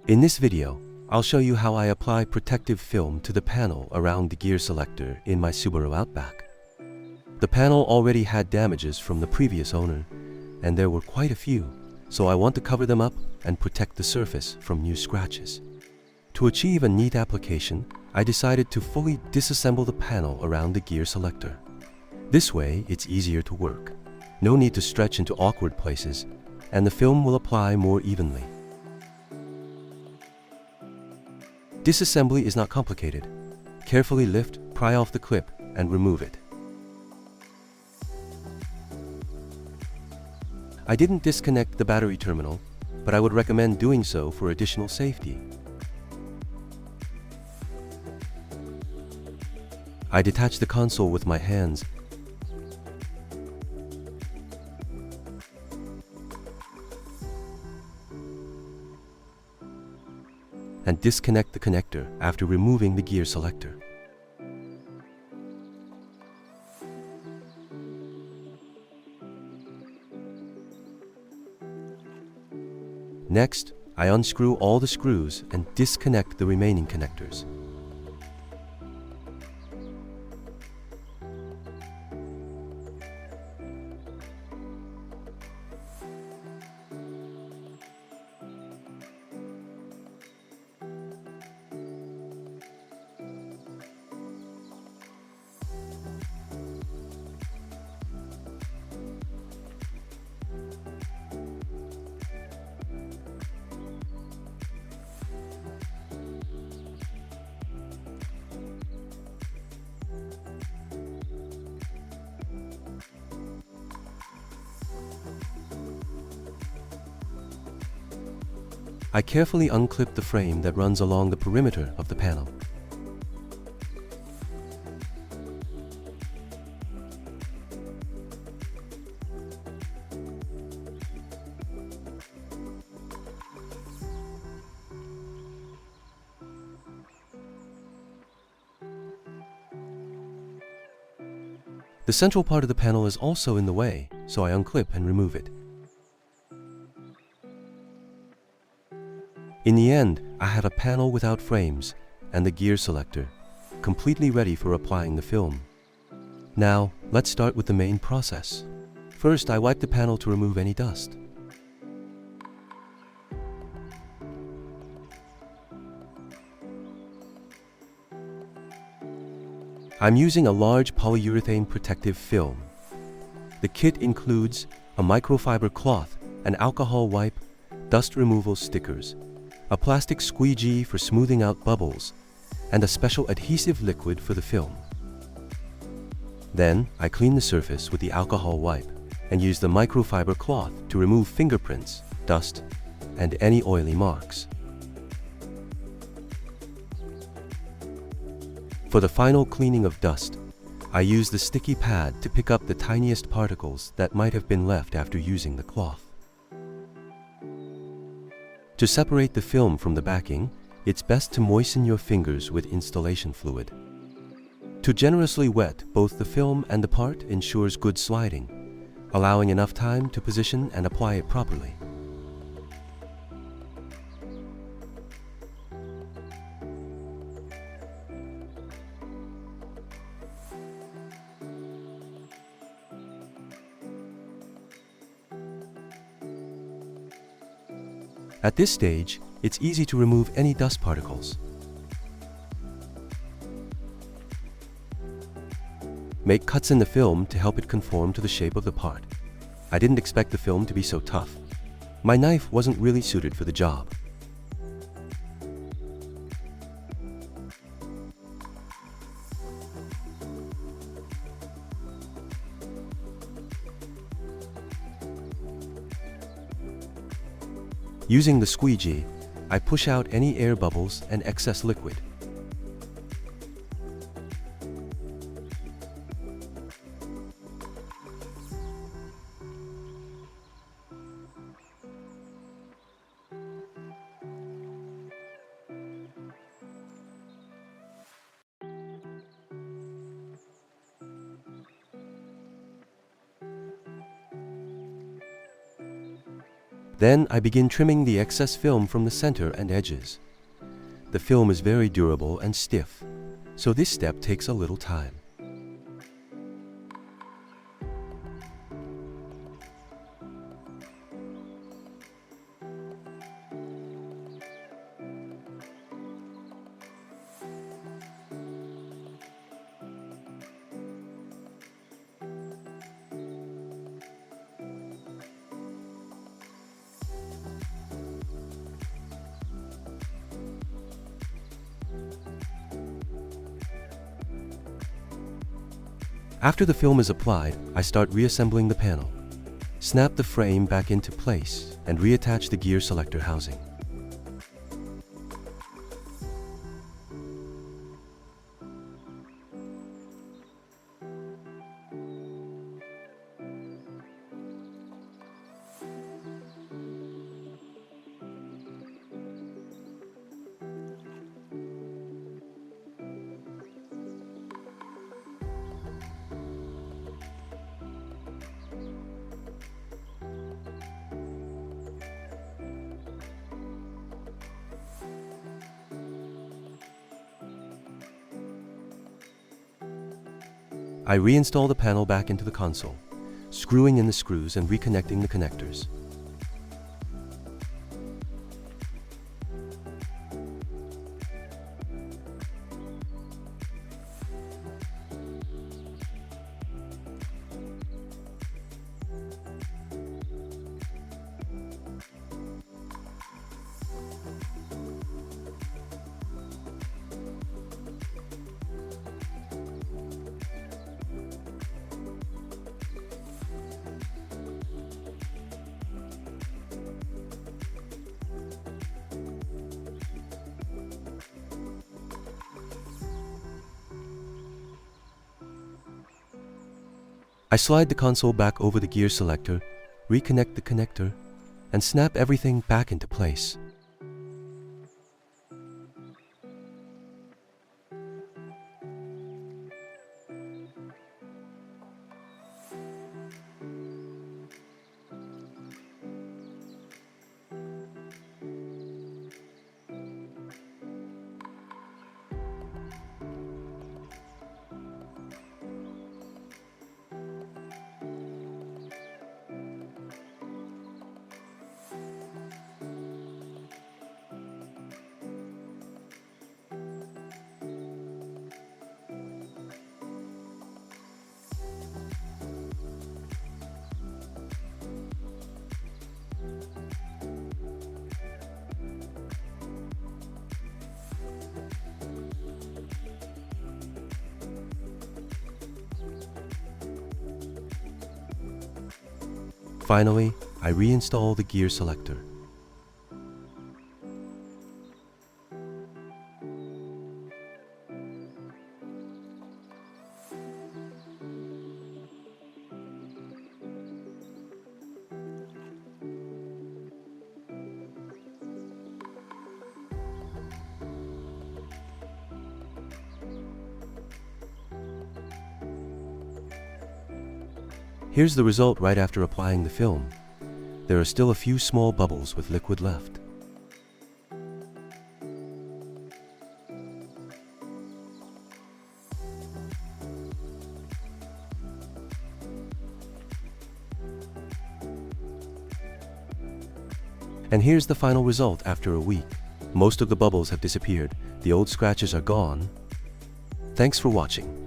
In this video, I'll show you how I apply protective film to the panel around the gear selector in my Subaru Outback. The panel already had damages from the previous owner, and there were quite a few, so I want to cover them up and protect the surface from new scratches. To achieve a neat application, I decided to fully disassemble the panel around the gear selector. This way, it's easier to work. No need to stretch into awkward places, and the film will apply more evenly. Disassembly is not complicated. Carefully lift, pry off the clip, and remove it. I didn't disconnect the battery terminal, but I would recommend doing so for additional safety. I detached the console with my hands and disconnect the connector after removing the gear selector. Next, I unscrew all the screws and disconnect the remaining connectors. I carefully unclip the frame that runs along the perimeter of the panel. The central part of the panel is also in the way, so I unclip and remove it. In the end, I have a panel without frames and the gear selector, completely ready for applying the film. Now, let's start with the main process. First, I wipe the panel to remove any dust. I'm using a large polyurethane protective film. The kit includes a microfiber cloth, an alcohol wipe, dust removal stickers, a plastic squeegee for smoothing out bubbles, and a special adhesive liquid for the film. Then, I clean the surface with the alcohol wipe and use the microfiber cloth to remove fingerprints, dust, and any oily marks. For the final cleaning of dust, I use the sticky pad to pick up the tiniest particles that might have been left after using the cloth. To separate the film from the backing, it's best to moisten your fingers with installation fluid. To generously wet both the film and the part ensures good sliding, allowing enough time to position and apply it properly. At this stage, it's easy to remove any dust particles. Make cuts in the film to help it conform to the shape of the part. I didn't expect the film to be so tough. My knife wasn't really suited for the job. Using the squeegee, I push out any air bubbles and excess liquid. Then I begin trimming the excess film from the center and edges. The film is very durable and stiff, so this step takes a little time. After the film is applied, I start reassembling the panel. Snap the frame back into place and reattach the gear selector housing. I reinstall the panel back into the console, screwing in the screws and reconnecting the connectors. I slide the console back over the gear selector, reconnect the connector, and snap everything back into place. Finally, I reinstall the gear selector. Here's the result right after applying the film. There are still a few small bubbles with liquid left. And here's the final result after a week. Most of the bubbles have disappeared, the old scratches are gone. Thanks for watching.